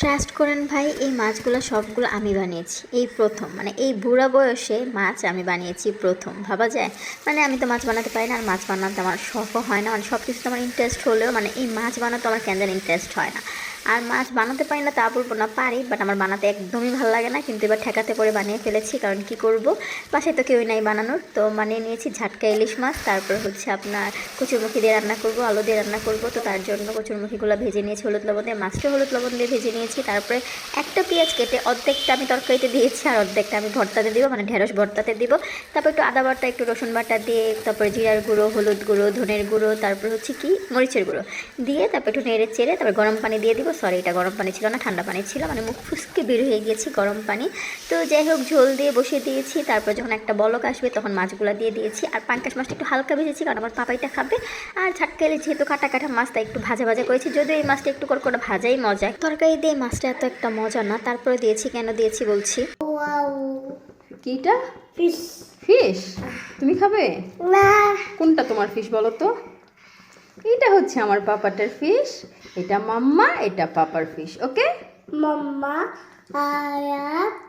Trust করেন ভাই, এই মাছগুলো সবগুলো আমি বানিয়েছি এই প্রথম, মানে এই বুড়া বয়সে মাছ আমি বানিয়েছি প্রথম। ভাবা যায়? মানে আমি তো মাছ বানাতে পারি না, আর মাছ বানাতে আমার শখও হয় না, মানে সব কিছুতে আমার ইন্টারেস্ট হলেও মানে এই মাছ বানাতে আমার কেন ইন্টারেস্ট হয় না। আর মাছ বানাতে পারি না তা বলবো না, পারি, বাট আমার বানাতে একদমই ভালো লাগে না। কিন্তু এবার ঠেকাতে পরে বানিয়ে ফেলেছি, কারণ কি করব, বাসায় তো কেউই নাই বানানোর। তো বানিয়ে নিয়েছি ঝাটকা ইলিশ মাছ। তারপর হচ্ছে আপনার কচুরমুখী দিয়ে রান্না করব, আলু দিয়ে রান্না করব। তো তার জন্য কচুরমুখীগুলো ভেজে নিয়েছি হলুদ লবণ দিয়ে, মাছটা হলুদ লবণ দিয়ে ভেজে নিয়েছি। তারপরে একটা পেঁয়াজ কেটে অর্ধেকটা আমি তরকারিতে দিয়েছি, আর অর্ধেকটা আমি ভর্তাতে দিব, মানে ঢেঁড়স ভর্তাতে দিব। তারপর একটু আদা বাটা, একটু রসুন বাটা দিয়ে, তারপরে জিরার গুঁড়ো, হলুদ গুঁড়ো, ধনের গুঁড়ো, তারপর হচ্ছে কি মরিচের গুঁড়ো দিয়ে, তারপর একটু নেড়ে চেড়ে তারপর গরম পানি দিয়ে দিব। সরি, এটা গরম পানি ছিল না, ঠান্ডা পানি ছিল, মানে মুখ ফুসকে বের হয়ে গিয়েছি গরম পানি। তো যাই হোক, ঝোল দিয়ে বসিয়ে দিয়েছি। তারপর যখন একটা বলক আসবে তখন মাছগুলো দিয়ে দিয়েছি। আর পাঙ্কাশ মাছটা একটু হালকা ভেজেছি, কারণ আমার পাপাইটা খাবে। আর ঝাটকা ইলিশ যেহেতু কাটা কাটা মাছটা একটু ভাজা ভাজা করেছি, যদিও এই মাছটা একটু করে ভাজাই মজা, তরকারি দিয়ে মাছটা এত একটা মজা না। তারপরে দিয়েছি, কেন দিয়েছি বলছি। কিটা? Fish fish? তুমি খাবে? না কোনটা তোমার ফিশ বলো তো? এটা হচ্ছে আমার পাপাটার ফিশ, এটা মাম্মা, এটা পাপার ফিশ। ওকে, মাম্মা আয়া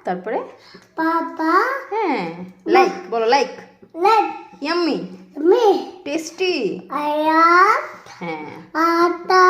তারপরে পাপা হ্যাঁ, লাইক বলো, like. Let yummy, me tasty. আয়া হ্যাঁ, আটা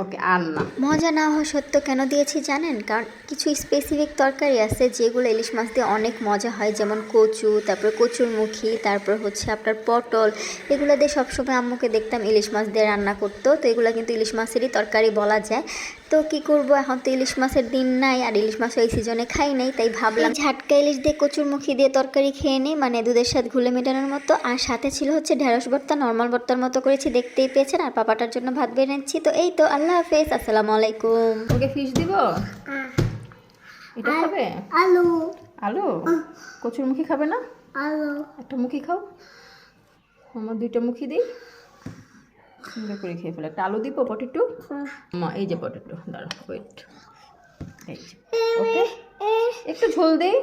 ওকে। আর না, মজা না হওয়া সত্ত্বেও কেন দিয়েছি জানেন? কারণ কিছু স্পেসিফিক তরকারি আছে যেগুলো ইলিশ মাছ দিয়ে অনেক মজা হয়, যেমন কচু, তারপর কচুরমুখী, তারপর হচ্ছে আপনার পটল। এগুলো দিয়ে সবসময় আম্মুকে দেখতাম ইলিশ মাছ দিয়ে রান্না করতো। তো এগুলো কিন্তু ইলিশ মাছেরই তরকারি বলা যায়। তো কি করব, এখন তো ইলিশ মাছের দিন নাই, আর ইলিশ মাছ এই সিজনে খাই নাই, তাই ভাবলাম ঝাটকা ইলিশ দিয়ে কচুরমুখী দিয়ে তরকারি খেয়ে নিই, মানে দুধের সাথে ঘুলে মেটানোর মতো। আর সাথে ছিল হচ্ছে ঢেঁড়স ভর্তা, নর্মাল ভর্তার মতো করেছি, দেখতেই পেয়েছেন। আর পাপাটার জন্য ভাত বেড়েছি। তো এই তো, আল্লাহ হাফেজ, আসসালামু আলাইকুম। ওকে ফিশ দিব? এটা খাবে? আলু আলু? কচুর মুখী খাবে না? আলু একটা মুখী খাও, আমার দুইটা মুখী দিই, সুন্দর করে খেয়ে ফেলে। একটা আলু দিব, পটেটো। মা এই যে পটেটো, দাঁড়াও, ওয়েট, এই যে। ওকে, একটু ঝোল দেই।